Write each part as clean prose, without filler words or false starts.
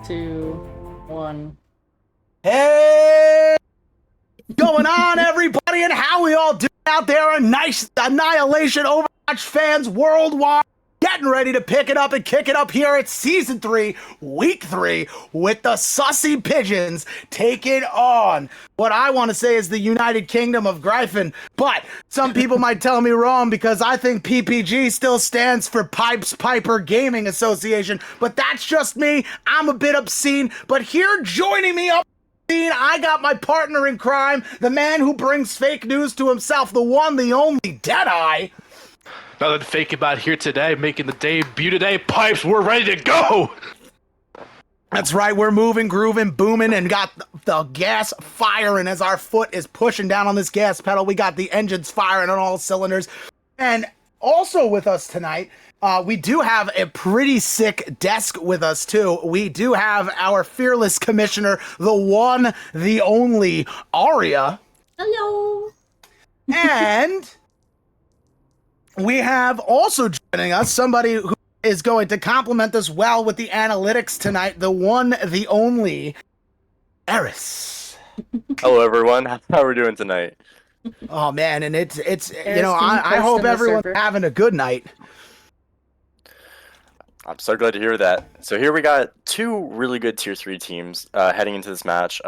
2, 1. Hey, going on, everybody, and how we all doing out there? A nice Annihilation Overwatch fans worldwide, getting ready to pick it up and kick it up here at Season 3, Week 3, with the Sussy Pigeons taking on what I want to say is the United Kingdom of Gryphon, but some people might tell me wrong because I think PPG still stands for Pipes Piper Gaming Association, but that's just me. I'm a bit obscene, but here joining me up, I got my partner in crime, the man who brings fake news to himself, the one, the only Deadeye. Nothing fake about here today, making the debut today. Pipes, we're ready to go! That's right, we're moving, grooving, booming, and got the gas firing as our foot is pushing down on this gas pedal. We got the engines firing on all cylinders. And also with us tonight, we do have a pretty sick desk with us, too. We do have our fearless commissioner, the one, the only, Aria. Hello. And we have also joining us somebody who is going to compliment us well with the analytics tonight, the one, the only, Eris. Hello, everyone. How are we doing tonight? Oh, man, and it's you know, I hope everyone's having a good night. I'm so glad to hear that. So here we got two really good Tier 3 teams heading into this match.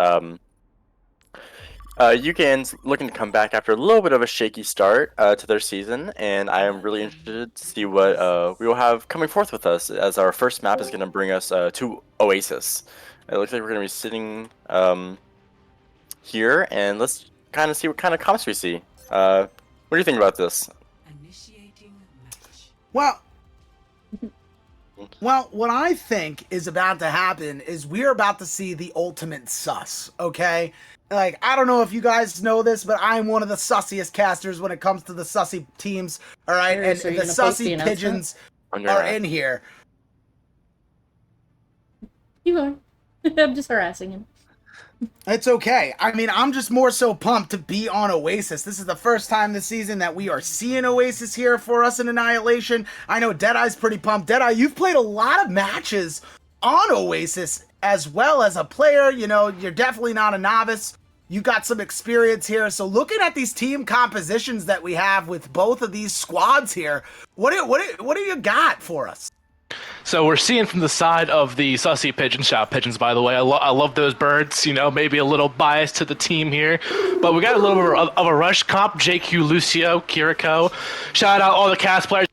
UCAN's looking to come back after a little bit of a shaky start to their season, and I am really interested to see what we will have coming forth with us, as our first map is going to bring us to Oasis. It looks like we're going to be sitting here, and let's kind of see what kind of comps we see. What do you think about this? Well, what I think is about to happen is we're about to see the ultimate sus, okay? Like, I don't know if you guys know this, but I'm one of the sussiest casters when it comes to the sussy teams, all right? And So the sussy Pigeons are in here. You are. I'm just harassing him. It's okay. I mean, I'm just more so pumped to be on Oasis. This is the first time this season that we are seeing Oasis here for us in Annihilation. I know Deadeye's pretty pumped. Deadeye, you've played a lot of matches on Oasis as well as a player. You know, you're definitely not a novice. You got some experience here. So looking at these team compositions that we have with both of these squads here, what do you got for us? So we're seeing from the side of the Sussy Pigeons, shout out Pigeons by the way, I love those birds, you know, maybe a little bias to the team here, but we got a little bit of a rush comp, JQ, Lucio, Kiriko, shout out all the cast players.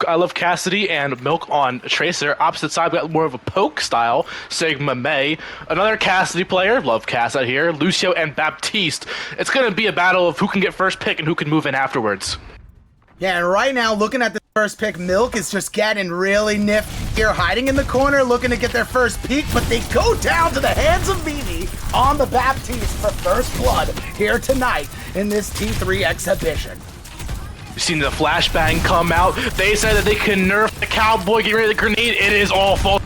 I love Cassidy and Milk on Tracer. Opposite side, we got more of a poke style, Sigma May. Another Cassidy player, love Cass out here, Lucio and Baptiste. It's going to be a battle of who can get first pick and who can move in afterwards. Yeah, and right now, looking at the first pick, Milk is just getting really nifty here, hiding in the corner, looking to get their first peek, but they go down to the hands of Vivi on the Baptiste for first blood here tonight in this T3 exhibition. You've seen the flashbang come out. They said that they can nerf the cowboy, get rid of the grenade. It is all false.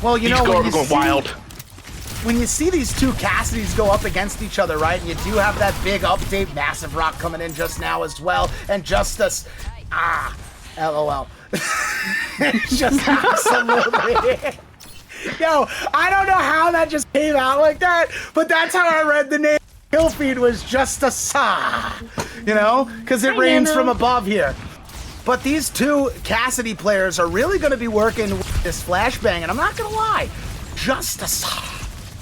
Well, you know, going wild. When you see these two Cassidys go up against each other, right, and you do have that big update, Massive Rock coming in just now as well, and Justice, LOL. Just absolutely. Yo, I don't know how that just came out like that, but that's how I read the name. Kill feed was just a sa, you know, because it rains from above here. But these two Cassidy players are really going to be working with this flashbang, and I'm not going to lie, just a sa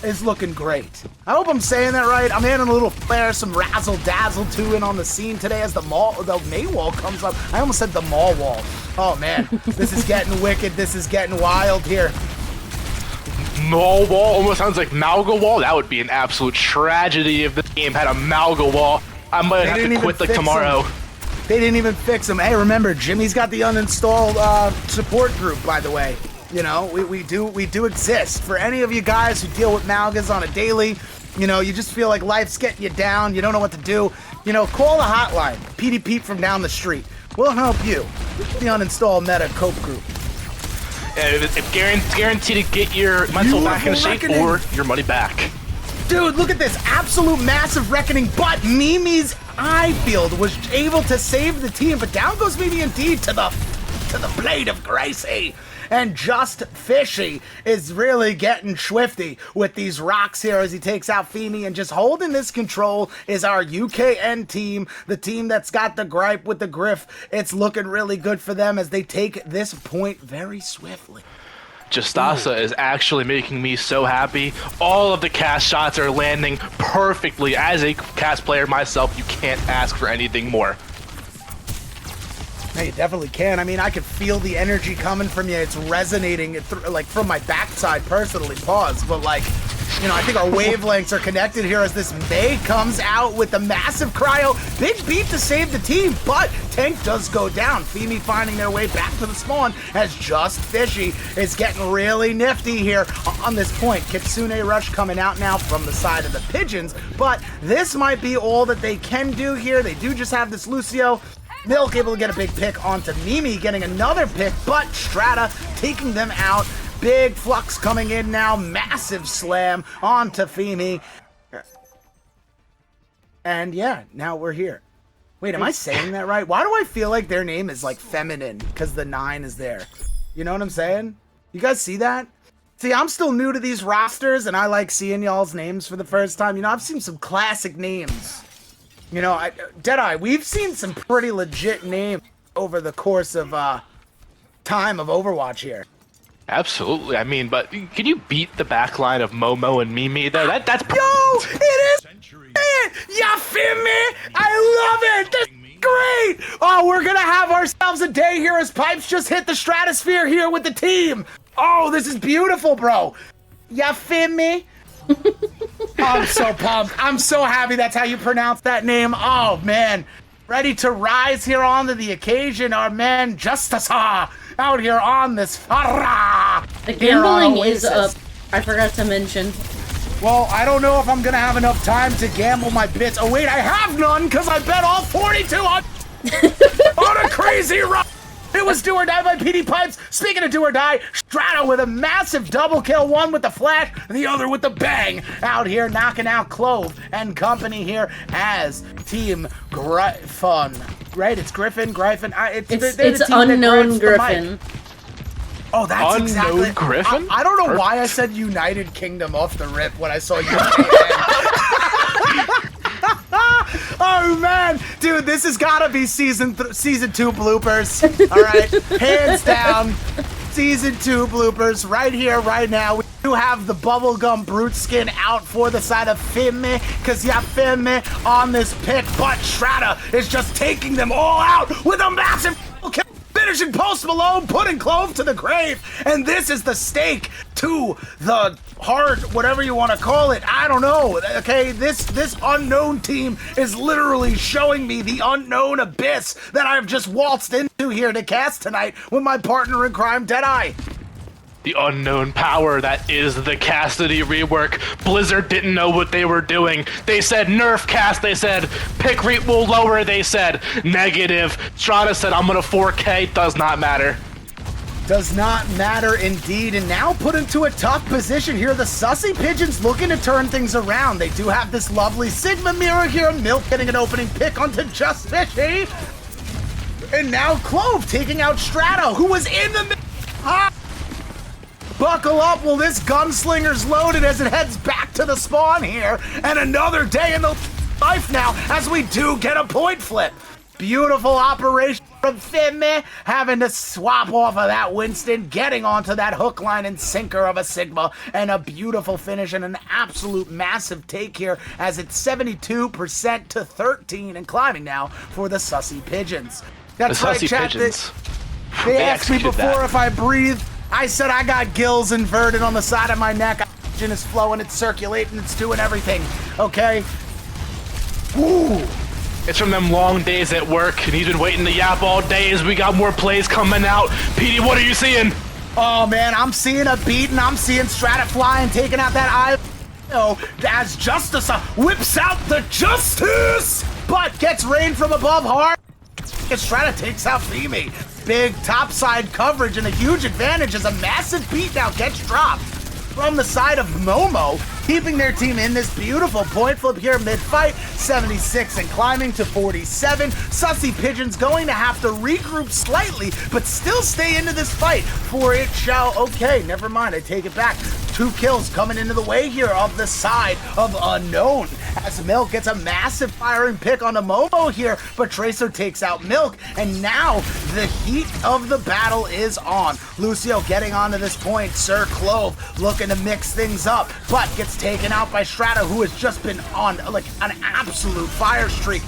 is looking great. I hope I'm saying that right. I'm adding a little flair, some razzle dazzle too in on the scene today as the May wall comes up. I almost said the mall wall. Oh man, this is getting wicked. This is getting wild here. Mall wall almost sounds like Malga wall. That would be an absolute tragedy if this game had a Malga wall. I might have to quit like tomorrow. They didn't even fix them. Hey, remember, Jimmy's got the uninstalled support group, by the way. You know, we do exist. For any of you guys who deal with Malgas on a daily, you know, you just feel like life's getting you down, you don't know what to do, you know, call the hotline, PD Pete from down the street. We'll help you. The uninstall meta cope group. It's guaranteed to get your mental back in shape or your money back. Dude, look at this absolute massive reckoning, but Mimi's eye field was able to save the team, but down goes Mimi indeed to the blade of Gracie. and Just Fishy is really getting swifty with these rocks here as he takes out Femi, and just holding this control is our UKN team, the team that's got the gripe with the Gryph. It's looking really good for them as they take this point very swiftly. Justasa is actually making me so happy. All of the cast shots are landing perfectly. As a cast player myself, you can't ask for anything more. Hey, you definitely can. I mean, I can feel the energy coming from you. It's resonating, like, from my backside personally. Pause. But, like, you know, I think our wavelengths are connected here as this May comes out with the massive cryo. Big beat to save the team, but tank does go down. Femi finding their way back to the spawn as Just Fishy is getting really nifty here on this point. Kitsune Rush coming out now from the side of the Pigeons, but this might be all that they can do here. They do just have this Lucio. Milk able to get a big pick onto Mimi, getting another pick, but Strata taking them out. Big flux coming in now, massive slam onto Femi. And yeah, now we're here. Wait, am I saying that right? Why do I feel like their name is like feminine? Because the 9 is there. You know what I'm saying? You guys see that? See, I'm still new to these rosters, and I like seeing y'all's names for the first time. You know, I've seen some classic names. You know, Deadeye, we've seen some pretty legit names over the course of time of Overwatch here. Absolutely. I mean, but can you beat the backline of Momo and Mimi though? That's Yo, it is it. Ya feel me? I love it. This is great. Oh, we're gonna have ourselves a day here as Pipes just hit the stratosphere here with the team. Oh, this is beautiful, bro. Ya feel me? I'm so pumped. I'm so happy that's how you pronounce that name. Oh, man. Ready to rise here onto the occasion. Our man Justasa out here on this farah. The gambling is up. I forgot to mention. Well, I don't know if I'm going to have enough time to gamble my bits. Oh, wait, I have none because I bet all 42 on a crazy run. It was Do or Die by PD Pipes. Speaking of Do or Die, Strata with a massive double kill, one with the flash, the other with the bang. Out here knocking out Clove and company here as Team Gryphon. Right? It's Gryphon. It's unknown Gryphon. Oh, that's unknown exactly. Gryphon? I don't know why I said United Kingdom off the rip when I saw you. Oh man, dude, this has got to be season 2 bloopers. All right, hands down, season 2 bloopers right here, right now. We do have the bubblegum brute skin out for the side of Femi, because yeah, Femi on this pick, but Strata is just taking them all out with a massive kill. Finishing Post Malone, putting Clove to the grave, and this is the stake to the heart, whatever you want to call it. I don't know. Okay, this unknown team is literally showing me the unknown abyss that I've just waltzed into here to cast tonight with my partner in crime, Deadeye. the unknown power that is the Cassidy rework. Blizzard didn't know what they were doing. They said nerf cast, they said pick rate will lower, they said negative. Strata said I'm gonna 4K, does not matter. Does not matter indeed, and now put into a tough position here. The Sussy Pigeons looking to turn things around. They do have this lovely Sigma mirror here. Milk getting an opening pick onto Just Fishy. And now Clove taking out Strata, who was in the middle. Buckle up, well, this gunslinger's loaded as it heads back to the spawn here. And another day in the life now as we do get a point flip. Beautiful operation from Femi, having to swap off of that Winston, getting onto that hook, line, and sinker of a Sigma, and a beautiful finish and an absolute massive take here as it's 72% to 13 and climbing now for the Sussy Pigeons. That's right, chat. They asked me before if I breathe. I said I got gills inverted on the side of my neck. Oxygen is flowing, it's circulating, it's doing everything. Okay? Ooh. It's from them long days at work, and he's been waiting to yap all day as we got more plays coming out. PD, what are you seeing? Oh man, I'm seeing a beat, and I'm seeing Strata fly and taking out that eye. As Justice whips out the Justice, but gets rain from above hard. Strata takes out Femi. Big topside coverage and a huge advantage as a massive beat now gets dropped. from the side of Momo, keeping their team in this beautiful point flip here mid-fight. 76 and climbing to 47. Sussy Pigeons going to have to regroup slightly, but still stay into this fight, for it shall... Okay, never mind, I take it back. 2 kills coming into the way here of the side of Unknown, as Milk gets a massive firing pick on the Momo here, but Tracer takes out Milk, and now the heat of the battle is on. Lucio getting onto this point, Sir Clove looking to mix things up, but gets taken out by Strata, who has just been on like an absolute fire streak.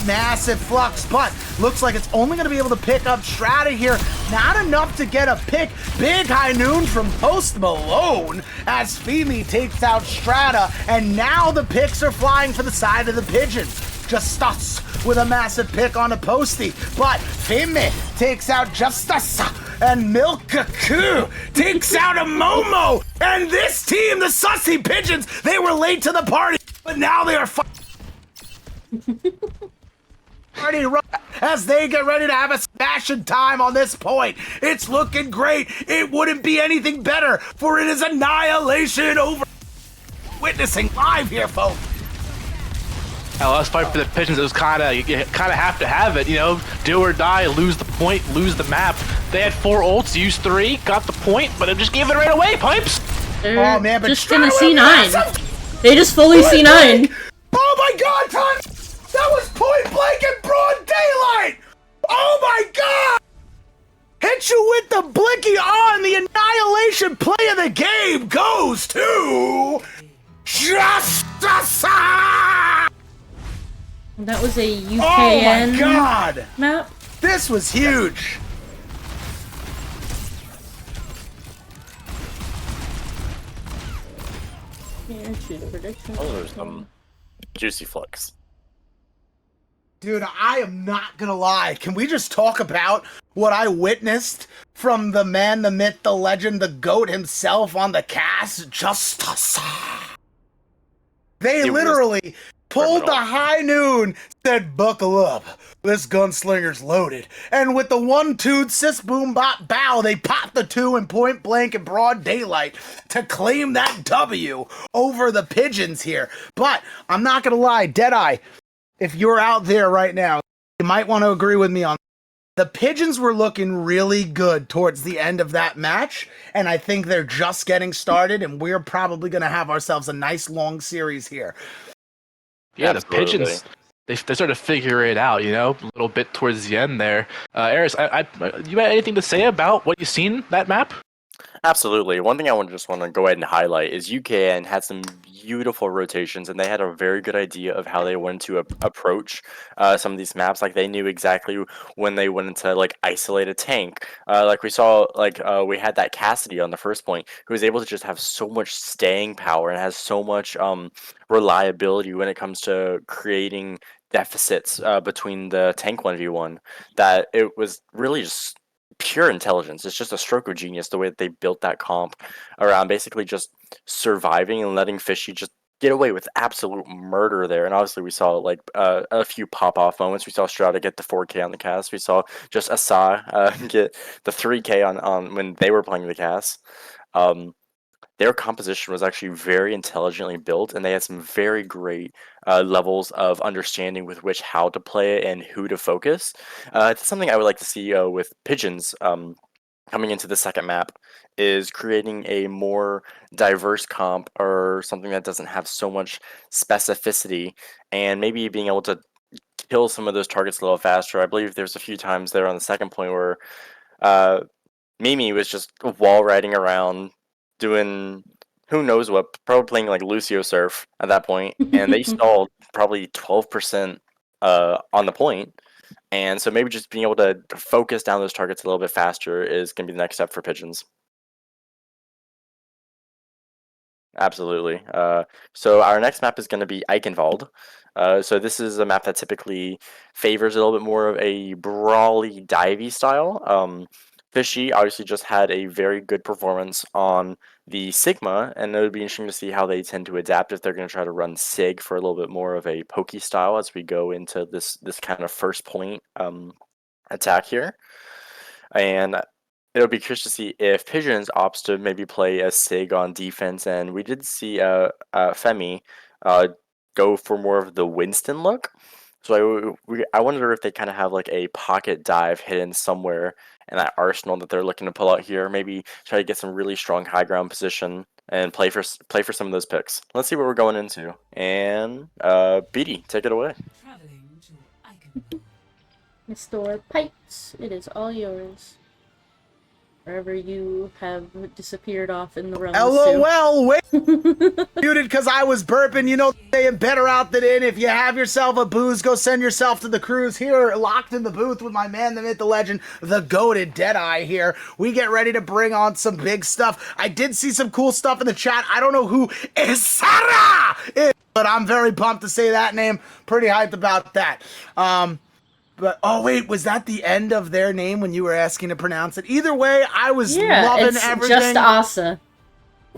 Massive flux, but looks like it's only going to be able to pick up Strata here. Not enough to get a pick. Big high noon from Post Malone as Femi takes out Strata, and now the picks are flying for the side of the Pigeons. Justus with a massive pick on a Posty, but Femi takes out Justus, and Milkaku takes out a Momo, and this team, the Sussy Pigeons, they were late to the party, but now they are party as they get ready to have a smashing time on this point. It's looking great. It wouldn't be anything better, for it is annihilation over. Witnessing live here, folks. Last fight for the Pigeons, it was you kind of have to have it, you know, do or die, lose the point, lose the map. They had 4 ults, used 3, got the point, but it just gave it right away, Pipes. They're Oh man, but just gonna C9. They just fully C9. Oh my god, Tom! That was point blank in broad daylight! Oh my god! Hit you with the blicky on. The annihilation play of the game goes to Justice! That was a UKN Oh my god! map. This was huge! Yeah, choose prediction. Oh, there's some juicy flux. Dude, I am not gonna lie. Can we just talk about what I witnessed from the man, the myth, the legend, the GOAT himself on the cast? Justice. They literally pulled the high noon, said, buckle up. This gunslinger's loaded. And with the 1-2 sis boom bop bow, they popped the 2 in point blank in broad daylight to claim that W over the Pigeons here. But I'm not gonna lie, Deadeye, if you're out there right now, you might want to agree with me on the Pigeons were looking really good towards the end of that match, and I think they're just getting started, and we're probably going to have ourselves a nice long series here. Yeah, Absolutely. the Pigeons, they sort of figure it out, you know, a little bit towards the end there. Eris, you had anything to say about what you've seen that map? Absolutely. One thing I want to go ahead and highlight is UKN had some beautiful rotations, and they had a very good idea of how they wanted to approach some of these maps. Like, they knew exactly when they wanted to like isolate a tank. Like we saw, we had that Cassidy on the first point, who was able to just have so much staying power and has so much reliability when it comes to creating deficits between the tank 1v1, that it was really just pure intelligence. It's just a stroke of genius the way that they built that comp around basically just surviving and letting Fishy just get away with absolute murder there. And obviously we saw like a few pop-off moments. We saw Strata get the 4K on the cast. We saw just Asa get the 3K on when they were playing the cast. Their composition was actually very intelligently built, and they had some very great levels of understanding with which how to play it and who to focus. It's something I would like to see with Pigeons coming into the second map, is creating a more diverse comp, or something that doesn't have so much specificity, and maybe being able to kill some of those targets a little faster. I believe there's a few times there on the second point where Mimi was just wall riding around, doing who knows what, probably playing like Lucio Surf at that point, and they stalled probably 12% on the point. And so maybe just being able to focus down those targets a little bit faster is going to be the next step for Pigeons. Absolutely. So our next map is going to be Eichenwald. So this is a map that typically favors a little bit more of a brawly, divey style. Fishy obviously just had a very good performance on the Sigma, and it would be interesting to see how they tend to adapt if they're going to try to run Sig for a little bit more of a pokey style as we go into this kind of first point attack here. And it'll be curious to see if Pigeons opts to maybe play a Sig on defense, and we did see Femi go for more of the Winston look. So I wonder if they kind of have like a pocket dive hidden somewhere in that arsenal that they're looking to pull out here. Maybe try to get some really strong high ground position and play for some of those picks. Let's see what we're going into. And BD, take it away. Mr. Pipes, it is all yours. Wherever you have disappeared off in the realms. LOL, wait. Muted because I was burping. You know, saying better out than in. If you have yourself a booze, go send yourself to the cruise. Here, locked in the booth with my man, the myth, the legend, the goated Deadeye here. We get ready to bring on some big stuff. I did see some cool stuff in the chat. I don't know who Isara is, but I'm very pumped to say that name. Pretty hyped about that. But, oh, wait, was that the end of their name when you were asking to pronounce it? Either way, I was loving everything. Just Asa.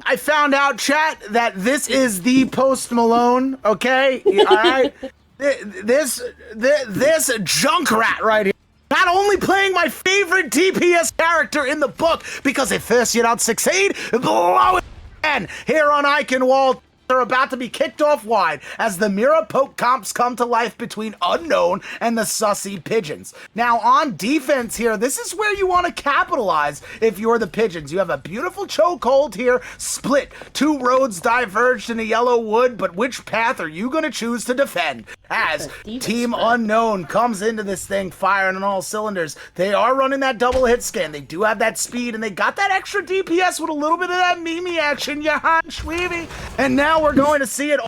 I found out, chat, that this is the Post Malone, okay? All right? This Junkrat right here. Not only playing my favorite DPS character in the book, because if this you don't succeed, blow it again. Here on Eichenwald, they're about to be kicked off wide as the Mira Poke comps come to life between Unknown and the Sussy Pigeons. Now, on defense here, this is where you want to capitalize if you're the Pigeons. You have a beautiful chokehold here, split. Two roads diverged in a yellow wood, but which path are you going to choose to defend? As Team Unknown comes into this thing firing on all cylinders. They are running that double hit scan. They do have that speed, and they got that extra DPS with a little bit of that Mimi action, Johan Schweeby. And now we're going to see it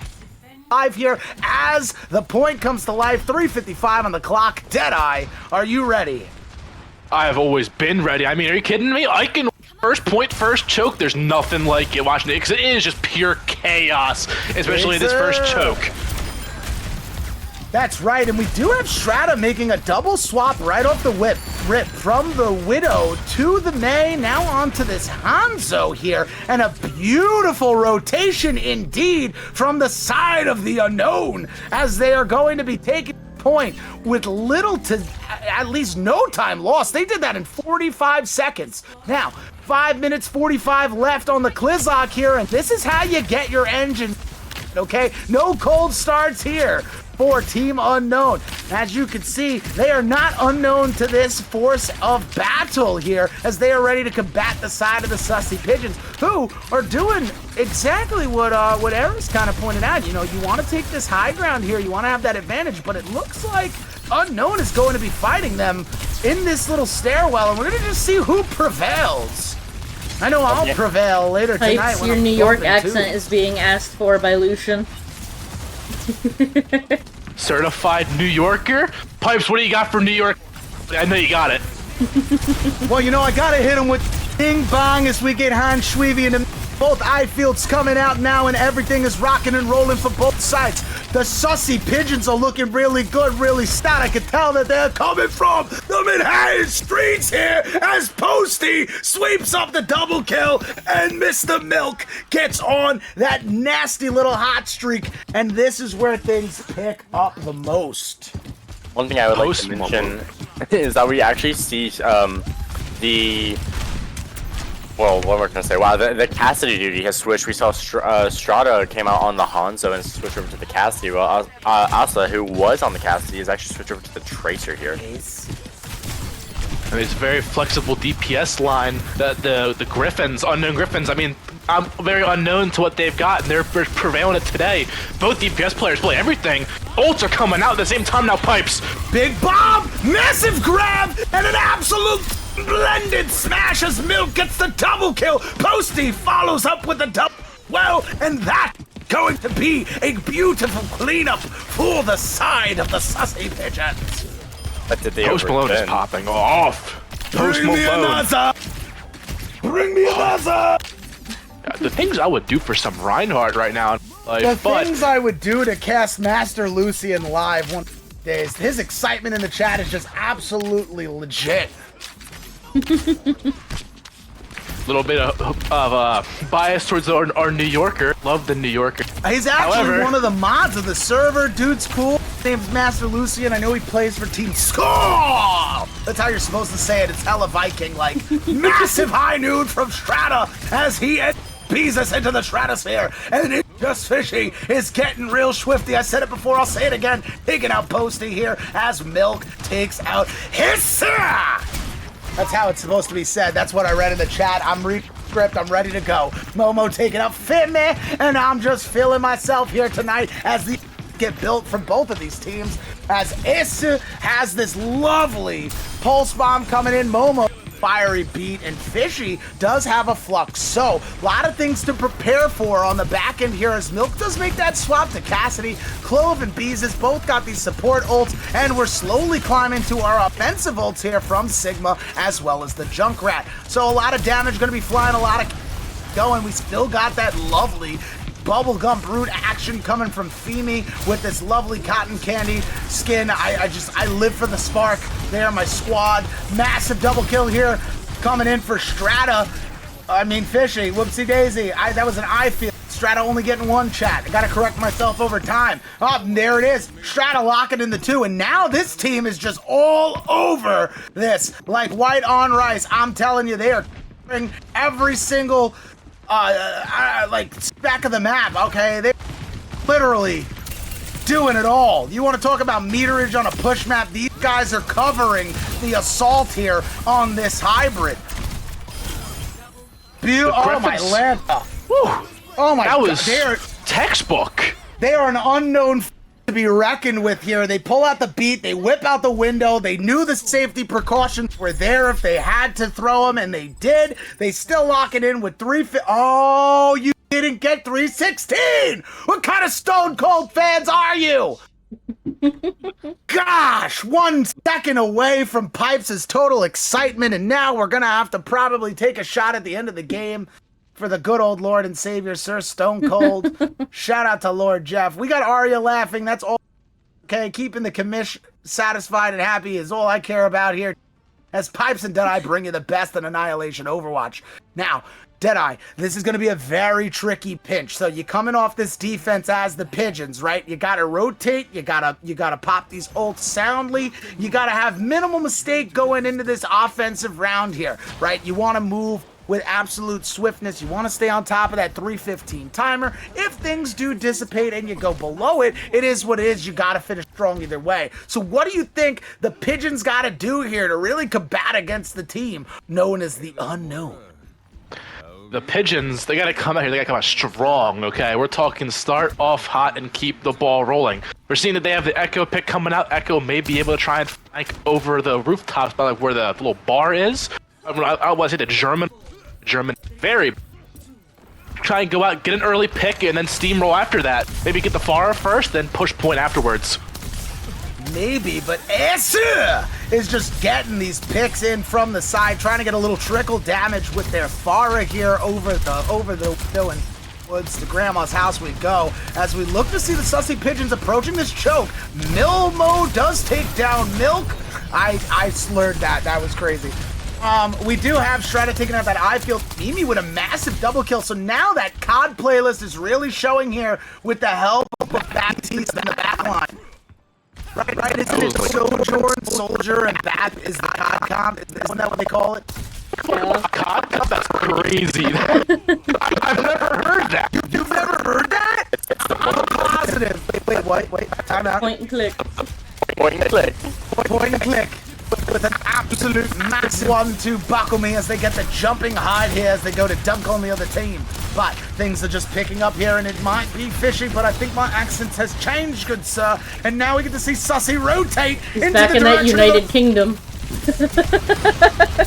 live here as the point comes to life. 3:55 on the clock. Deadeye, are you ready? I've always been ready. I mean, are you kidding me? I can first point, first choke. There's nothing like it watching it because it is just pure chaos, especially this first choke. That's right, and we do have Strata making a double swap right off the rip from the Widow to the Mei, now onto this Hanzo here, and a beautiful rotation indeed from the side of the Unknown, as they are going to be taking point with little to at least no time lost. They did that in 45 seconds. Now, 5 minutes 45 left on the Klizak here, and this is how you get your engine, okay? No cold starts here for Team Unknown. As you can see, they are not unknown to this force of battle here, as they are ready to combat the side of the Sussy Pigeons, who are doing exactly what Eris kind of pointed out. You know, you want to take this high ground here, you want to have that advantage, but it looks like Unknown is going to be fighting them in this little stairwell, and we're going to just see who prevails. I know I'll prevail later tonight. Pipes, your New York accent is being asked for by Lucian. Certified New Yorker? Pipes, what do you got for New York? I know you got it. Well, you know, I gotta hit him with Ding Bong as we get Han Schweevy and both eye fields coming out now, and everything is rocking and rolling for both sides. The Sussy Pigeons are looking really good, really stout. I can tell that they're coming from the Manhattan streets here as Posty sweeps up the double kill, and Mr. Milk gets on that nasty little hot streak, and this is where things pick up the most. One thing I would like to mention is that we actually see well, what we're gonna say? Wow, the Cassidy duty has switched. We saw Strata came out on the Hanzo and switched over to the Cassidy. Well, Asa, who was on the Cassidy, is actually switched over to the Tracer here. I mean, it's a very flexible DPS line. The Gryphons, unknown Gryphons. I mean, I'm very unknown to what they've got, and they're prevailing it today. Both DPS players play everything. Ults are coming out at the same time now. Pipes. Big Bob, massive grab, and an absolute blended smash as Milk gets the double kill. Posty follows up with a double. Well, and that going to be a beautiful cleanup for the side of the Sussy Pigeons. But did they Post Malone is popping off. Post Malone. Bring me another. The things I would do for some Reinhardt right now. Things I would do to cast Master Lucian live one of these days. His excitement in the chat is just absolutely legit. Little bit of bias towards our New Yorker. Love the New Yorker. He's actually one of the mods of the server. Dude's cool. name's Master Lucian. I know he plays for Team Skull. That's how you're supposed to say it. It's hella Viking-like. Massive high noon from Strata as he bees us into the stratosphere. And it's just fishy is getting real swifty. I said it before, I'll say it again. Taking out Posty here as Milk takes out Hissa. That's how it's supposed to be said. That's what I read in the chat. I'm script. I'm ready to go. Momo taking out Fitme, and I'm just feeling myself here tonight as the get built from both of these teams. As Isu has this lovely pulse bomb coming in. Momo fiery beat, and Fishy does have a flux. So, a lot of things to prepare for on the back end here as Milk does make that swap to Cassidy. Clove and Beezus both got these support ults, and we're slowly climbing to our offensive ults here from Sigma as well as the Junkrat. So, a lot of damage going to be flying, a lot of going. We still got that lovely bubblegum brute action coming from Femi with this lovely cotton candy skin. I live for the spark there, my squad. Massive double kill here coming in for Strata. I mean, Fishy, whoopsie daisy. That was an I feel. Strata only getting one chat. I gotta correct myself over time. Oh, there it is. Strata locking in the 2, and now this team is just all over this. Like white on rice. I'm telling you, they are every single like back of the map, okay? They're literally doing it all. You want to talk about meterage on a push map? These guys are covering the assault here on this hybrid. Oh my land. Oh my god. That was they're textbook. They are an unknown to be reckoned with here. They pull out the beat, they whip out the window. They knew the safety precautions were there if they had to throw them, and they did. They still lock it in with 3. Oh, you didn't get 316. What kind of stone cold fans are you? Gosh, 1 second away from Pipes' total excitement, and now we're gonna have to probably take a shot at the end of the game for the good old Lord and Savior, Sir Stone Cold. Shout out to Lord Jeff. We got Arya laughing. That's all. Okay, keeping the commish satisfied and happy is all I care about here. As Pipes and Deadeye bring you the best in Annihilation Overwatch. Now, Deadeye, this is going to be a very tricky pinch. So you're coming off this defense as the Pigeons, right? You got to rotate. You got to pop these ults soundly. You got to have minimal mistake going into this offensive round here, right? You want to move with absolute swiftness. You want to stay on top of that 3:15 timer. If things do dissipate and you go below it, it is what it is. You got to finish strong either way. So what do you think the Pigeons got to do here to really combat against the team known as the Unknown? The Pigeons, they got to come out here. They got to come out strong, okay? We're talking start off hot and keep the ball rolling. We're seeing that they have the Echo pick coming out. Echo may be able to try and flank over the rooftops by like where the little bar is. I want to say the German, very. Try and go out, get an early pick, and then steamroll after that. Maybe get the Pharah first, then push point afterwards. Maybe, but Esu is just getting these picks in from the side, trying to get a little trickle damage with their Pharah here over the window and woods. To Grandma's house we go as we look to see the Sussy Pigeons approaching this choke. Milmo does take down Milk. I slurred that. That was crazy. We do have Strata taking out that I feel Mimi with a massive double kill. So now that COD playlist is really showing here with the help of Baptiste in the back line. Right, isn't it Sojourn, Soldier, and Bat is the COD comp? Isn't that what they call it? Yeah. COD comp? That's crazy. I've never heard that. You've never heard that? I'm positive. Wait, time out. Point and click. Point and click. Point and click. With an absolute massive 1-2 buckle me as they get the jumping hide here as they go to dunk on the other team. But things are just picking up here, and it might be fishy, but I think my accent has changed, good sir. And now we get to see Sussy rotate into back in that United Kingdom.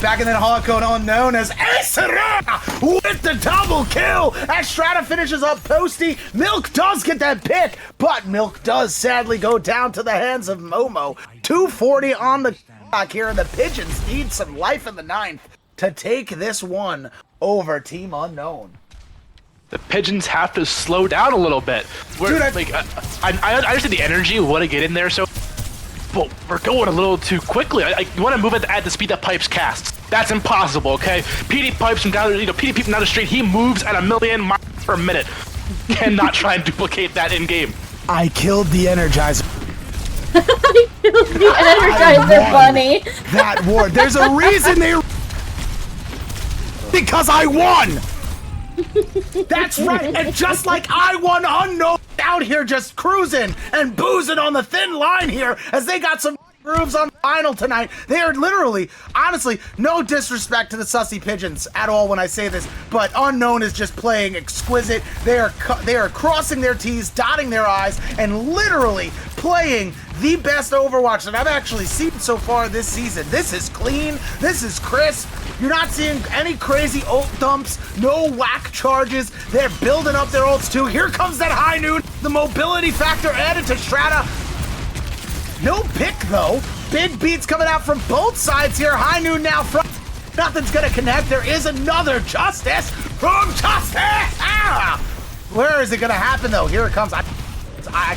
Back in that hardcore unknown as Esra with the double kill as Strata finishes up Posty. Milk does get that pick, but Milk does sadly go down to the hands of Momo. 240 on the clock here, and the Pigeons need some life in the 9th to take this one over Team Unknown. The Pigeons have to slow down a little bit. Dude, I understand the energy, we want to get in there, so but we're going a little too quickly. You want to move at the speed that Pipes casts. That's impossible, okay? PD Pipes from down, PD people down the street, he moves at 1,000,000 miles per minute. Cannot try and duplicate that in game. I killed the Energizer. I killed the Energizer won. Bunny. That war. There's a reason they. Because I won. That's right. And just like I won, Unknown out here just cruising and boozing on the thin line here as they got some grooves on final tonight. They are literally, honestly, no disrespect to the Sussy Pigeons at all when I say this, but Unknown is just playing exquisite. They are crossing their T's, dotting their I's, and literally playing the best Overwatch that I've actually seen so far this season. This is clean. This is crisp. You're not seeing any crazy ult dumps, no whack charges. They're building up their ults too. Here comes that high noon, the mobility factor added to Strata. No pick, though. Big beats coming out from both sides here. High noon now from. Nothing's going to connect. There is another Justice from Justice. Ah! Where is it going to happen, though? Here it comes. I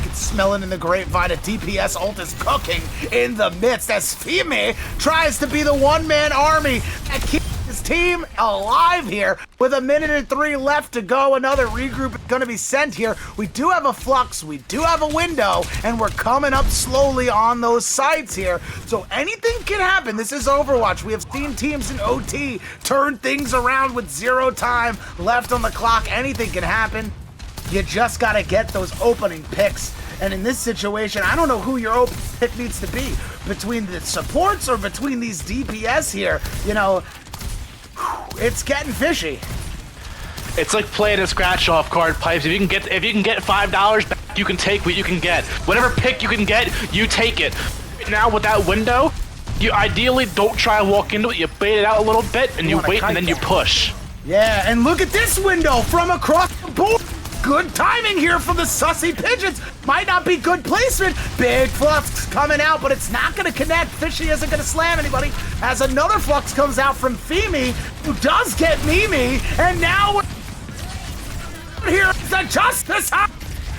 can smell it in the grapevine. A DPS ult is cooking in the midst as Fime tries to be the one-man army that keeps his team alive here with 1:03 left to go. Another regroup is going to be sent here. We do have a flux, we do have a window, and we're coming up slowly on those sides here. So anything can happen. This is Overwatch. We have seen teams in OT turn things around with 0 time left on the clock. Anything can happen. You just got to get those opening picks. And in this situation, I don't know who your opening pick needs to be. Between the supports or between these DPS here. You know, it's getting fishy. It's like playing a scratch-off card, Pipes. If you can get $5 back, you can take what you can get. Whatever pick you can get, you take it. Now with that window, you ideally don't try to walk into it. You bait it out a little bit, and you wait, and then you push. Yeah, and look at this window from across the board. Good timing here from the Sussy Pigeons. Might not be good placement. Big flux coming out, but it's not going to connect. Fishy isn't going to slam anybody. As another flux comes out from Fimi, who does get Mimi, and now here is the Justice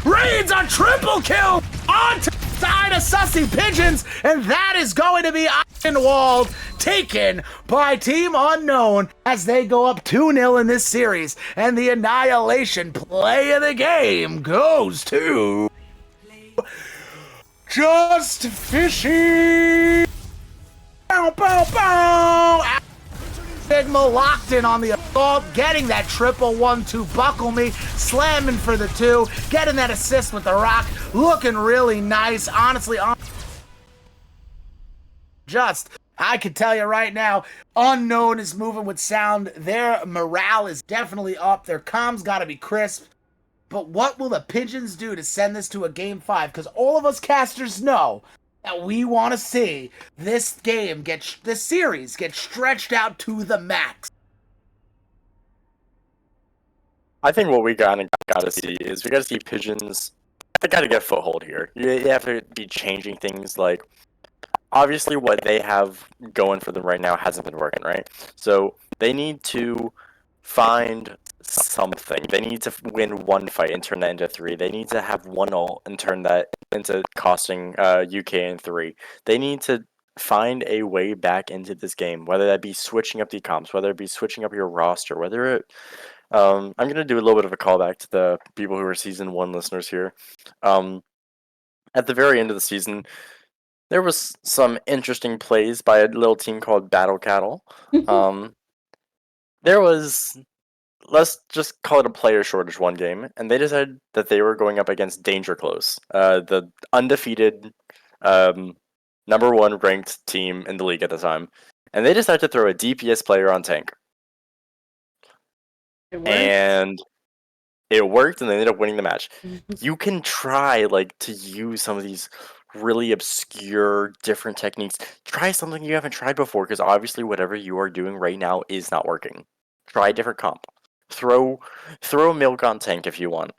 reads a triple kill onto the side of Sussy Pigeons, and that is going to be Ironwalled, taken by Team Unknown as they go up 2-0 in this series, and the Annihilation play of the game goes to Just Fishy. Bow, bow, bow. Sigma locked in on the assault, getting that triple 1-2 buckle me, slamming for the 2, getting that assist with the rock, looking really nice. Honestly, I can tell you right now, Unknown is moving with sound. Their morale is definitely up. Their comms got to be crisp. But what will the Pigeons do to send this to a Game 5? Because all of us casters know that we want to see this game this series get stretched out to the max. I think what we gotta see is we gotta see Pigeons. They gotta get a foothold here. You have to be changing things. Like, obviously what they have going for them right now hasn't been working, right? So they need to find something. They need to win one fight and turn that into 3. They need to have one ult and turn that into costing UK in 3. They need to find a way back into this game, whether that be switching up the comps, whether it be switching up your roster, whether it I'm going to do a little bit of a callback to the people who are Season 1 listeners here. At the very end of the season, there was some interesting plays by a little team called Battle Cattle. There was, let's just call it a player shortage one game, and they decided that they were going up against Danger Close, the undefeated number 1 ranked team in the league at the time. And they decided to throw a DPS player on tank. And it worked, and they ended up winning the match. You can try to use some of these really obscure different techniques. Try something you haven't tried before, because obviously whatever you are doing right now is not working. Try a different comp. Throw milk on tank if you want.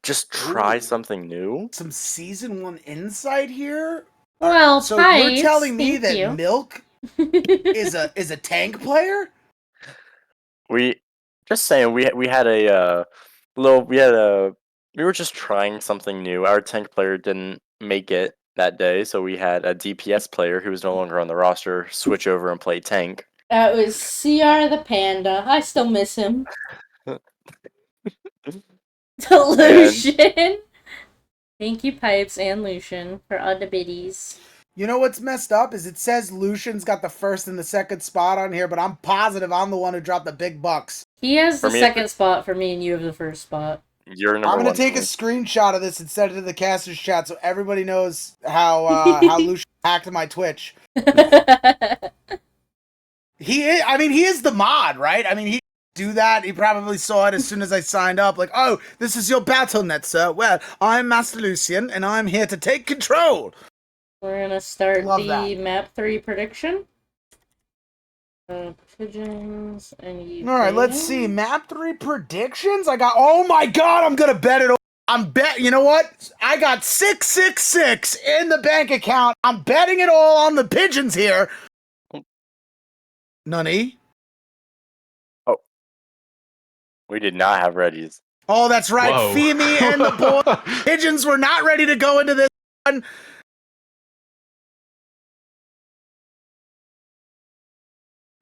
Just try something new. Some Season 1 insight here. Well, so Pipes, you're telling me that you. Milk is a tank player? We just saying we had a we were just trying something new. Our tank player didn't make it that day, so we had a DPS player who was no longer on the roster switch over and play tank. It was CR the Panda. I still miss him. Delusion. Thank you, Pipes and Lucian, for all the biddies. You know what's messed up is it says Lucian's got the first and the second spot on here, but I'm positive I'm the one who dropped the big bucks. He has For the me, second spot for me, and you have the first spot. You're number I'm one. gonna take a screenshot of this and send it to the casters chat so everybody knows how Lucian hacked my Twitch. He is the mod, right? I mean, he do that. He probably saw it as soon as I signed up. Like, oh, this is your battle net, sir. Well, I'm Master Lucian, and I'm here to take control. We're gonna start Love the that. map 3 prediction. Pigeons and you. All right, let's see. Map 3 predictions. Oh my god, I'm gonna bet it. You know what? I got 666 in the bank account. I'm betting it all on the Pigeons here. Nunny? Oh. We did not have readies. Oh, that's right. Whoa. Femi and the boy Pigeons were not ready to go into this one.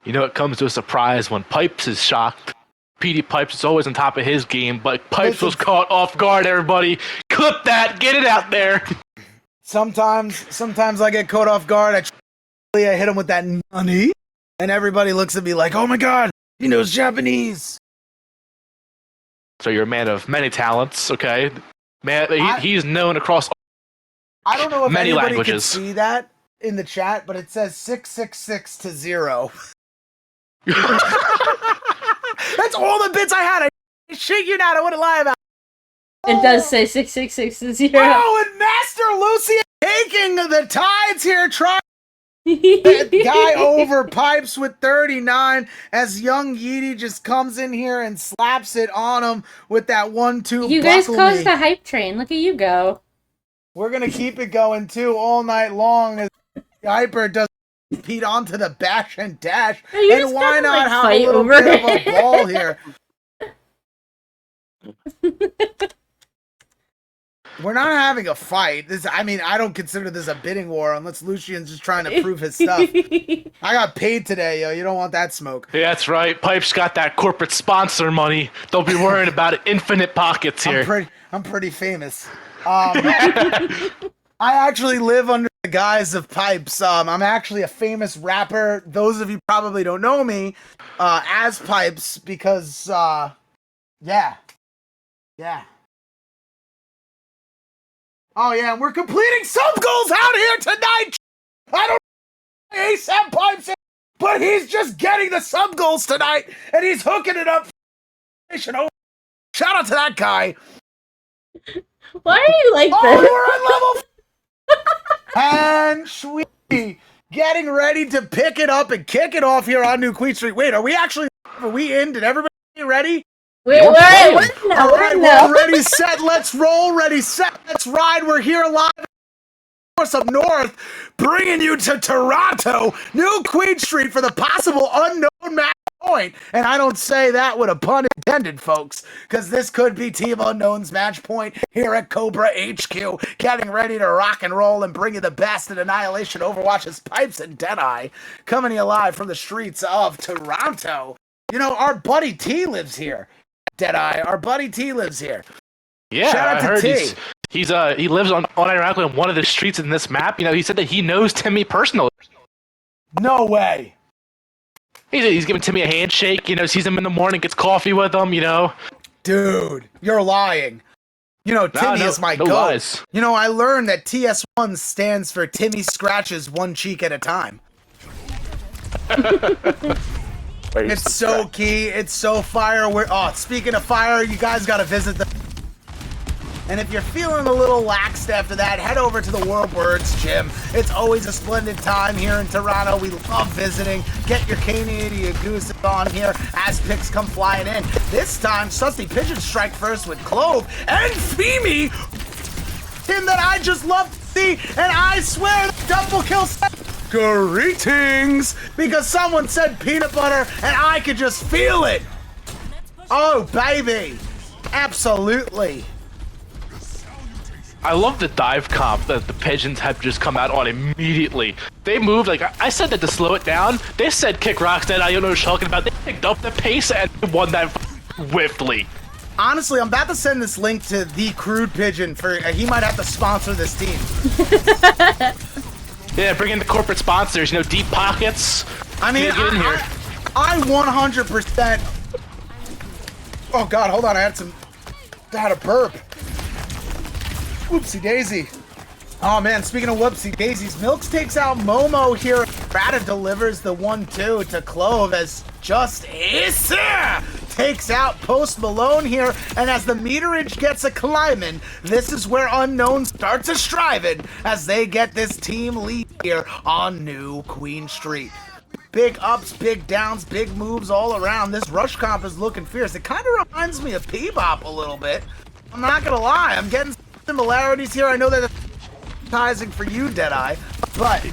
You know, it comes to a surprise when Pipes is shocked. PD Pipes is always on top of his game, but Pipes was caught off guard, everybody. Clip that, get it out there. Sometimes I get caught off guard. I hit him with that nunny, and everybody looks at me like, oh my god, he knows Japanese. So you're a man of many talents, okay? Man, he's known across I don't know if many anybody languages. can see that in the chat, but it says 666 to 0. That's all the bits I had. I shit you not. I wouldn't lie about it. It does say 666 to 0. Oh, and Master Lucian taking the tides here, trying that guy over Pipes with 39 as young Yeety just comes in here and slaps it on him with that 1-2. You guys buckle caused me. the hype train. Look at you go. We're gonna keep it going too all night long as Hyper does compete onto the bash and dash. Are you And just why gonna, not like, have a fight little over bit of it? a ball here? We're not having a fight. I don't consider this a bidding war unless Lucian's just trying to prove his stuff. I got paid today, yo. You don't want that smoke. Yeah, that's right. Pipes got that corporate sponsor money. Don't be worried about it. Infinite pockets here. I'm pretty famous. I actually live under the guise of Pipes. I'm actually a famous rapper. Those of you probably don't know me as Pipes because, yeah. Oh, yeah, we're completing some goals out here tonight. I don't know ASAP Pipes, but he's just getting the sub goals tonight, and he's hooking it up. Shout out to that guy. Why are you like Oh, this? we're on level and Sweetie getting ready to pick it up and kick it off here on New Queen Street. Wait, are we in? Did everybody get ready? Wait, You're wait, playing. what? No, All right, no. we're ready, set, let's roll. Ready, set, let's ride. We're here live. Of course, up north, bringing you to Toronto, New Queen Street for the possible unknown match point. And I don't say that with a pun intended, folks, because this could be Team Unknown's match point here at Cobra HQ, getting ready to rock and roll and bring you the best in Annihilation, Overwatch's Pipes and Deadeye, coming to you live from the streets of Toronto. You know, our buddy T lives here. Deadeye, our buddy T lives here. Yeah, Shout out I to heard T. he lives unironically on one of the streets in this map. You know, he said that he knows Timmy personally. No way. He's giving Timmy a handshake. You know, sees him in the morning, gets coffee with him. You know, Dude, you're lying. You know, Timmy is my no goat. lies. You know, I learned that TS1 stands for Timmy scratches one cheek at a time. Wait, It's so key. It's so fire. Speaking of fire, you guys got to visit the. And if you're feeling a little laxed after that, head over to the World Words Gym. It's always a splendid time here in Toronto. We love visiting. Get your Canadian Goose on here as picks come flying in. This time, Sussy Pigeons strike first with Clove and Femi. Him that I just love to see, and I swear double kill. Greetings! Because someone said peanut butter, and I could just feel it. Oh, baby. Absolutely. I love the dive comp that the Pigeons have just come out on immediately. They moved, like, I said that to slow it down. They said kick rocks that I don't know what you're talking about. They picked up the pace and won that swiftly. Honestly, I'm about to send this link to the Crude Pigeon for he might have to sponsor this team. Yeah, bring in the corporate sponsors. You know, deep pockets. I mean, Get in here. I 100%. Oh God, hold on. I had a burp. Whoopsie daisy. Oh man, speaking of whoopsie daisies, Milks takes out Momo here. Rata delivers the 1-2 to Clove as Just Issa takes out Post Malone here. And as the meterage gets a climbing, this is where Unknown starts a striving as they get this team lead here on New Queen Street. Big ups, big downs, big moves all around. This rush comp is looking fierce. It kind of reminds me of P-Bop a little bit. I'm not gonna lie, I'm getting similarities here. I know that advertising for you, Deadeye, but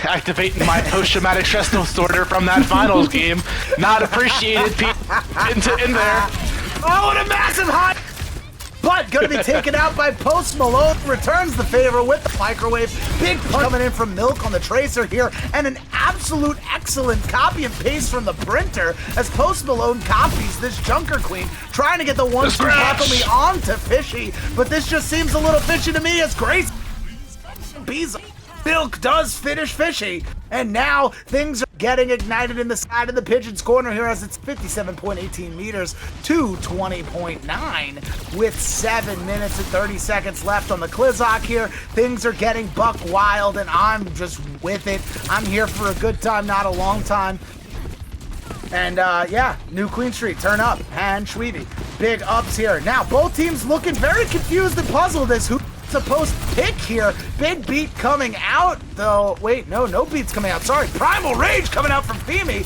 Activating my post-traumatic stress disorder from that finals game. Not appreciated, Pete. In there. oh, what a massive high! But gonna be taken out by Post Malone. Returns the favor with the microwave. Big punch coming in from Milk on the Tracer here, and an absolute excellent copy and paste from the printer as Post Malone copies this Junker Queen, trying to get the 1-2 buckle me onto Fishy, but this just seems a little fishy to me as Grace bees. Milk does finish Fishy, and now things are getting ignited in the side of the Pigeons corner here as it's 57.18 meters to 20.9 with 7 minutes and 30 seconds left on the Klizak here. Things are getting buck wild, and I'm just with it. I'm here for a good time, not a long time. And yeah, New Queen Street, turn up, and Schweeby. Big ups here. Now, both teams looking very confused and puzzled as who's supposed to pick here. Big beat coming out, though. Wait, no beats coming out. Sorry, Primal Rage coming out from Femi.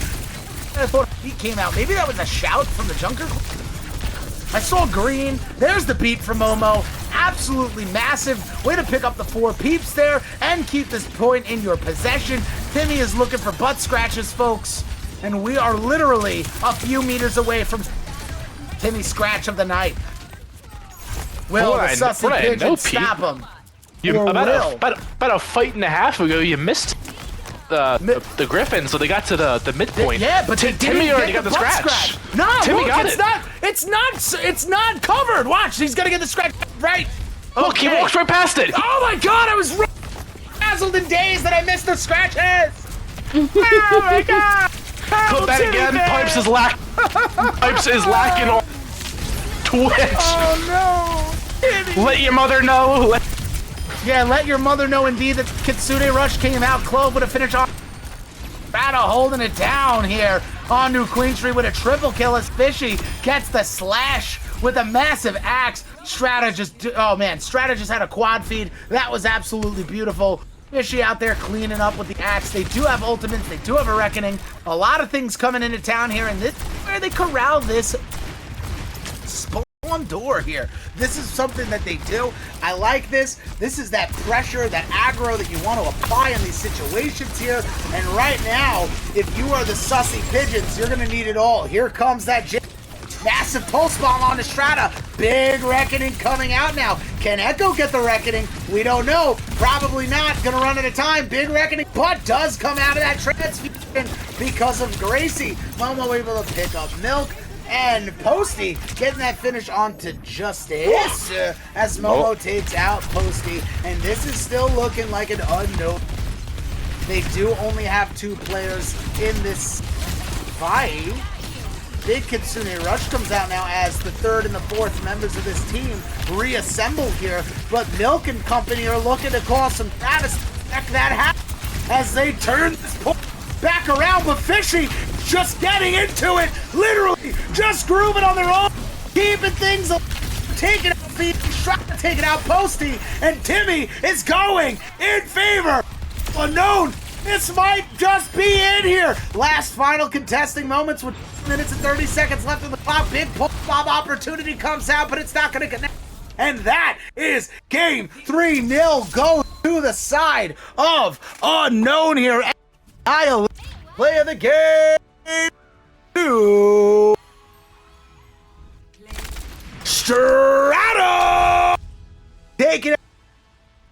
I thought a beat came out. Maybe that was a shout from the Junker. I saw green. There's the beat from Momo. Absolutely massive. Way to pick up the 4 peeps there and keep this point in your possession. Femi is looking for butt scratches, folks. And we are literally a few meters away from Timmy's scratch of the night. Will the sussy pigeon stop him? About a fight and a half ago, you missed the Gryphons, so they got to the midpoint. Yeah, but Timmy already got the scratch. No, Timmy look, got it's not covered. Watch, he's gonna get the scratch right. Look, he walks right past it. Oh my God, I was dazzled in days that I missed the scratches. Oh my God. Clip that again. Pipes is lacking on Twitch. Oh no. Let your mother know. Yeah, let your mother know indeed that Kitsune Rush came out. Clove with a finish off. Rata holding it down here on New Queen Street with a triple kill as Fishy gets the slash with a massive axe. Strata just had a quad feed. That was absolutely beautiful. Fishy out there cleaning up with the axe. They do have ultimates. They do have a reckoning. A lot of things coming into town here, and this is where they corral this spawn door here. This is something that they do. I like this. This is that pressure, that aggro that you want to apply in these situations here. And right now, if you are the sussy Pigeons, you're going to need it all. Here comes that massive pulse bomb on the Strata. Big reckoning coming out now. Can Echo get the reckoning? We don't know. Probably not. Gonna run out of time. Big reckoning, but does come out of that transfusion because of Gracie. Momo able to pick up Milk. And Posty getting that finish onto Justice as Momo takes out Posty. And this is still looking like an unknown. They do only have 2 players in this fight. Big Kitsune Rush comes out now as the 3rd and the 4th members of this team reassemble here. But Milk and company are looking to cause some status. Check that happen as they turn this point back around. But Fishy just getting into it. Literally just grooving on their own. Keeping things taking out feet. Trying to take it out Posty. And Timmy is going in favor. Unknown. This might just be in here. Last final contesting moments with minutes and 30 seconds left on the clock. Big pull bob opportunity comes out, but it's not going to connect. And that is game 3-0. Go to the side of Unknown here. I'll play of the game. 2. Strato taking it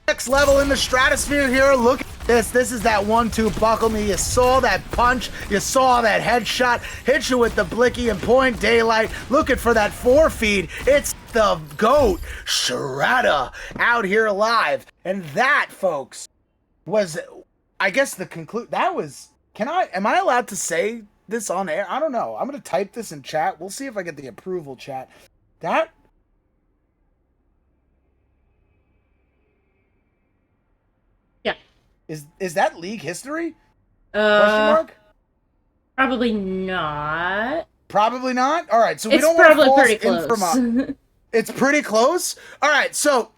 next level in the stratosphere here. Look. This is that 1-2 buckle me. You saw that punch. You saw that headshot. Hit you with the blicky and point daylight. Looking for that 4-feed. It's the GOAT, Shredder, out here alive. And that, folks, was, I guess, the conclude. That was, am I allowed to say this on air? I don't know. I'm going to type this in chat. We'll see if I get the approval chat. That... Yeah. Is that league history? Question mark? Probably not. Probably not? All right, so we It's don't want to probably false pretty close. It's pretty close? All right, so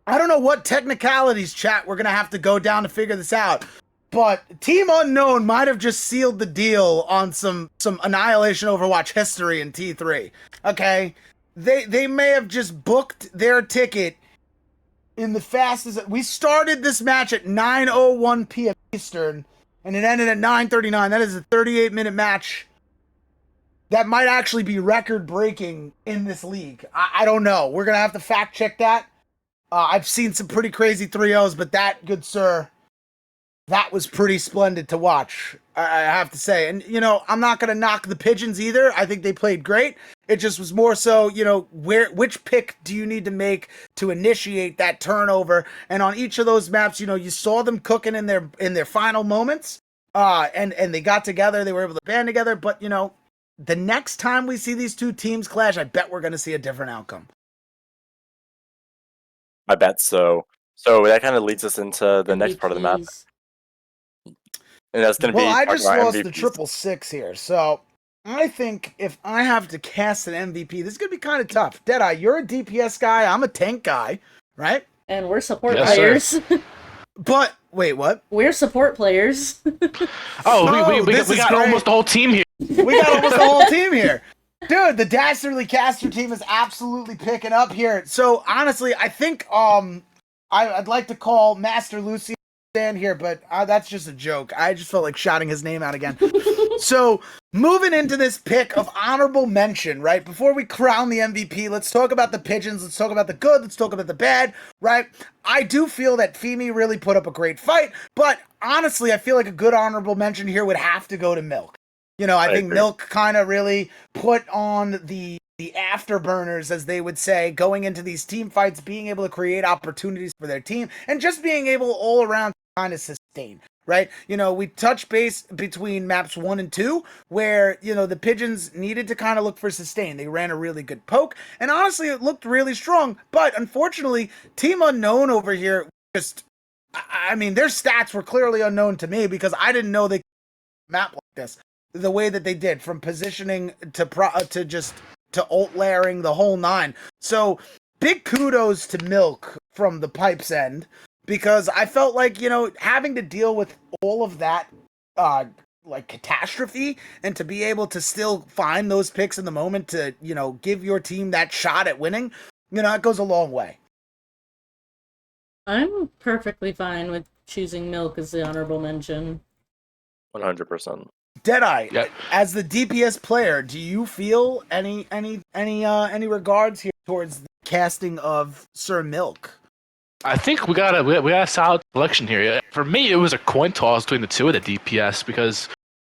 I don't know what technicalities, chat, we're going to have to go down to figure this out. But Team Unknown might have just sealed the deal on some Annihilation Overwatch history in T3. Okay? They may have just booked their ticket in the fastest... We started this match at 9:01 p.m. Eastern, and it ended at 9:39. That is a 38-minute match. That might actually be record-breaking in this league. I don't know. We're going to have to fact-check that. I've seen some pretty crazy 3-0s, but that, good sir, that was pretty splendid to watch, I have to say. And, you know, I'm not going to knock the Pigeons either. I think they played great. It just was more so, you know, which pick do you need to make to initiate that turnover? And on each of those maps, you know, you saw them cooking in their final moments, and they got together. They were able to band together. But, you know, the next time we see these two teams clash, I bet we're going to see a different outcome. I bet so. So that kind of leads us into the next part of the map. MVPs. And that's going to be... Well, I just lost MVPs. the 666 here, so I think if I have to cast an MVP, this is going to be kind of tough. Deadeye, you're a DPS guy, I'm a tank guy, right? And we're support Yes, players. But, wait, what? We're support players. Oh, we this is got great. almost the whole team here. We got almost the whole team here. Dude, the Dastardly Caster team is absolutely picking up here. So, honestly, I think I'd like to call Master Lucy stand here, but that's just a joke. I just felt like shouting his name out again. So, moving into this pick of honorable mention, right? Before we crown the MVP, let's talk about the Pigeons. Let's talk about the good. Let's talk about the bad, right? I do feel that Femi really put up a great fight, but honestly, I feel like a good honorable mention here would have to go to Milk. You know, I think agree. Milk kind of really put on the afterburners, as they would say, going into these team fights, being able to create opportunities for their team, and just being able all around to kind of sustain, right? You know, we touch base between maps 1 and 2, where, you know, the Pigeons needed to kind of look for sustain. They ran a really good poke, and honestly, it looked really strong, but unfortunately, Team Unknown over here just, I mean, their stats were clearly unknown to me, because I didn't know they could map like this, the way that they did, from positioning to ult layering, the whole nine. So big kudos to Milk from the Pipes end, because I felt like, you know, having to deal with all of that like catastrophe, and to be able to still find those picks in the moment to, you know, give your team that shot at winning, you know, it goes a long way. I'm perfectly fine with choosing Milk as the honorable mention. 100%. Deadeye, Yep. as the DPS player, do you feel any regards here towards the casting of Sir Milk? I think we got a solid selection here. For me, it was a coin toss between the two of the DPS, because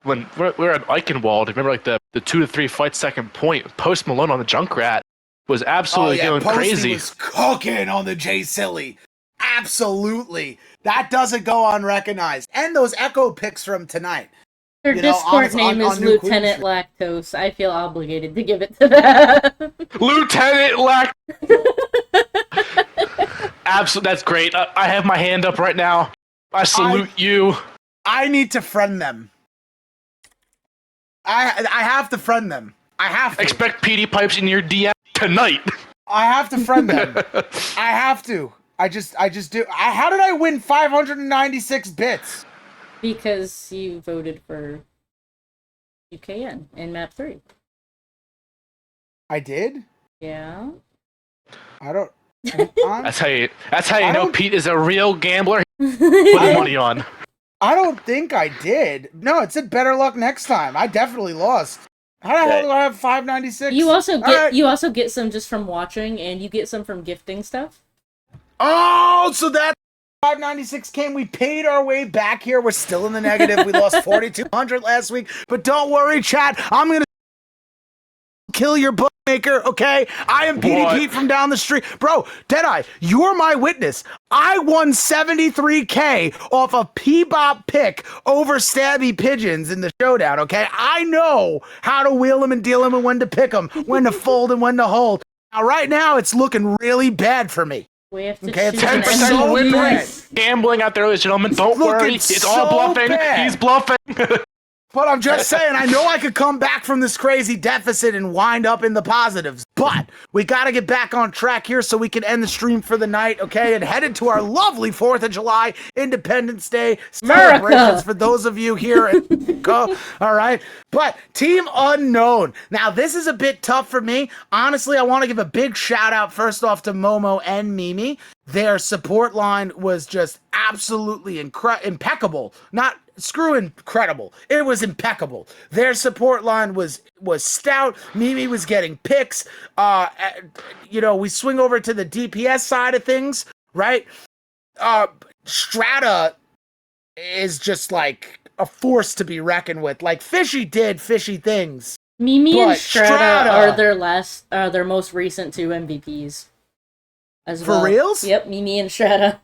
when we're at Eichenwald, remember, like the 2 to 3 fight second point, Post Malone on the Junkrat was absolutely going Posty crazy. was cooking on the J Silly. Absolutely, that doesn't go unrecognized. And those Echo picks from tonight. Their You know, Discord on- name on is New Lieutenant Queen Lactose. I feel obligated to give it to that. Lieutenant Lack. Absolutely, that's great. I have my hand up right now. I salute you. I need to friend them. I have to friend them. I have to. Expect PD pipes in your DM tonight. I have to friend them. I have to. I just do. How did I win 596 bits? Because you voted for UKN in map 3. I did? Yeah. I don't. That's how you I know don't- Pete is a real gambler. Putting money on. I don't think I did. No, it said better luck next time. I definitely lost. How the hell do I have 596? You also All get right. you also get some just from watching, and you get some from gifting stuff. Oh, so that's 596K, and we paid our way back here. We're still in the negative. We lost 4,200 last week, but don't worry, chat. I'm going to kill your bookmaker, okay? I am PD Pete from down the street. Bro, Deadeye, you're my witness. I won 73K off a P-Bop pick over Stabby Pigeons in the showdown, okay? I know how to wheel them and deal them and when to pick them, when to fold and when to hold. Now, right now, it's looking really bad for me. We have to Okay, choose it's an 10% MVP. win rate. Gambling out there, ladies and gentlemen. Don't worry. It's all so bluffing. bad. He's bluffing. But I'm just saying, I know I could come back from this crazy deficit and wind up in the positives. But we got to get back on track here so we can end the stream for the night, okay? And head into our lovely 4th of July Independence Day celebrations for those of you here in America, all right? But Team Unknown. Now, this is a bit tough for me. Honestly, I want to give a big shout out first off to Momo and Mimi. Their support line was just absolutely impeccable. Not screw incredible. It was impeccable. Their support line was stout. Mimi was getting picks. We swing over to the DPS side of things, right? Strata is just like a force to be reckoned with. Like Fishy did fishy things. Mimi and Strata are their most recent 2 MVPs. As for well. reals? Yep, Mimi and Strata.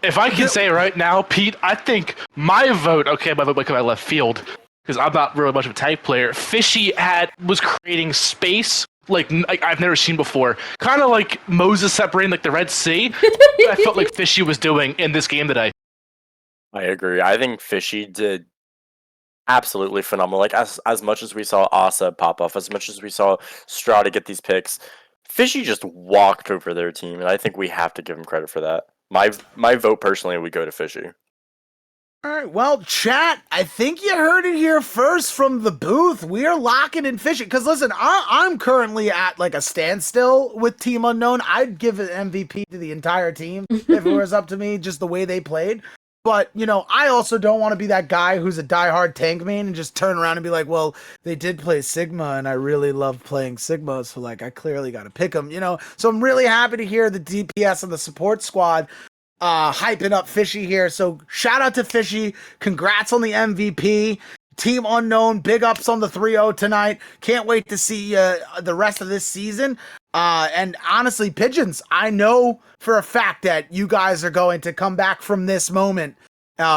If I can say right now, Pete, I think my vote, okay, by the way, because I left field, because I'm not really much of a tag player, Fishy was creating space like I've never seen before. Kind of like Moses separating like the Red Sea. I felt like Fishy was doing in this game today. I agree. I think Fishy did absolutely phenomenal. Like as much as we saw Asa pop off, as much as we saw Strata get these picks, Fishy just walked over their team, and I think we have to give him credit for that. My vote personally would go to Fishy. All right, well, chat, I think you heard it here first from the booth. We are locking in Fishy. Because listen, I'm currently at like a standstill with Team Unknown. I'd give an MVP to the entire team if it was up to me, just the way they played. But, I also don't want to be that guy who's a diehard tank main and just turn around and be like, well, they did play Sigma and I really love playing Sigma, so like I clearly got to pick them, So I'm really happy to hear the DPS and the support squad hyping up Fishy here. So shout out to Fishy. Congrats on the MVP. Team Unknown, big ups on the 3-0 tonight. Can't wait to see the rest of this season. And honestly, Pigeons, I know for a fact that you guys are going to come back from this moment,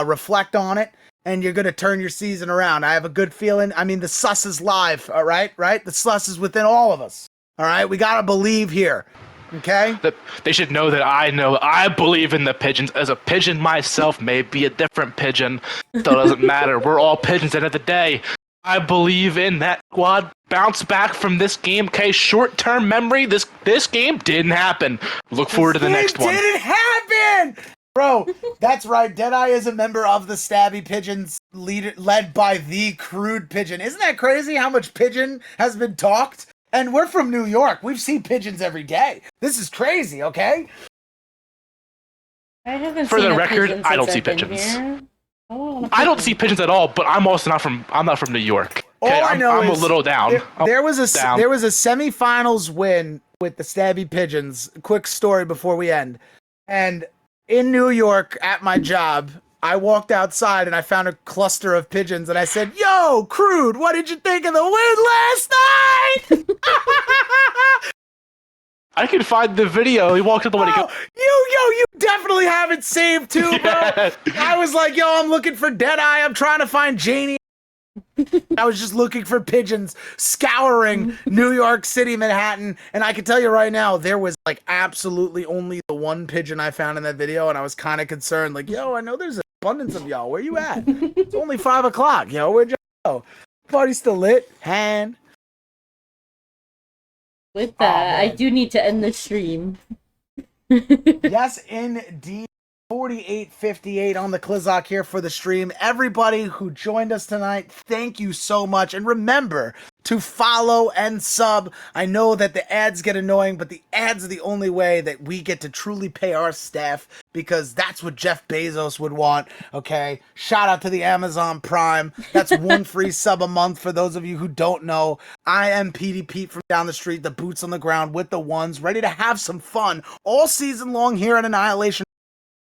reflect on it, and you're going to turn your season around. I have a good feeling. I mean, the sus is live, all right? Right? The sus is within all of us. All right? We got to believe here. Okay? They should know that I believe in the Pigeons. As a pigeon myself, maybe a different pigeon. So it doesn't matter. We're all pigeons at the end of the day. I believe in that squad. Bounce back from this game. Okay, short-term memory. This game didn't happen. Look forward to the next one. It didn't happen! Bro, that's right. Deadeye is a member of the Stabby Pigeons, led by the Crude Pigeon. Isn't that crazy how much pigeon has been talked? And we're from New York. We've seen pigeons every day. This is crazy, okay? I haven't For seen the a record, pigeon I don't since see I've been pigeons. here. I don't see pigeons at all, but I'm also not from New York. Okay, All I know I'm is a little down. There was a down. semifinals win with the Stabby Pigeons. Quick story before we end. And in New York at my job, I walked outside and I found a cluster of pigeons and I said, "Yo, Crude, what did you think of the win last night?" I can find the video. He walked up the way to go. You definitely have it saved too, bro. Yeah. I was like, yo, I'm looking for Deadeye. I'm trying to find Janie. I was just looking for pigeons, scouring New York City, Manhattan, and I can tell you right now, there was like absolutely only the one pigeon I found in that video, and I was kind of concerned, like, yo, I know there's an abundance of y'all. Where you at? It's only 5 o'clock, yo. Where'd you go? Party's still lit. Hand. With that, I do need to end the stream. Yes, indeed. 4858 on the Klizak here for the stream. Everybody who joined us tonight, thank you so much. And remember to follow and sub. I know that the ads get annoying, but the ads are the only way that we get to truly pay our staff, because that's what Jeff Bezos would want, okay? Shout out to the Amazon Prime. That's one free sub a month for those of you who don't know. I am PD Pete from down the street, the boots on the ground with the ones, ready to have some fun all season long here at Annihilation.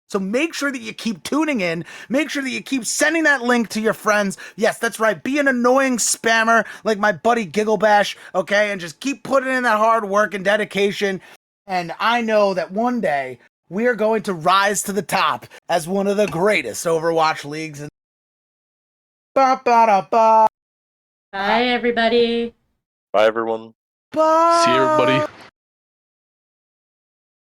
So make sure that you keep tuning in. Make sure that you keep sending that link to your friends. Yes, that's right. Be an annoying spammer like my buddy Gigglebash, okay? And just keep putting in that hard work and dedication. And I know that one day we are going to rise to the top as one of the greatest Overwatch leagues. Bye, everybody. Bye, everyone. Bye. See you, everybody.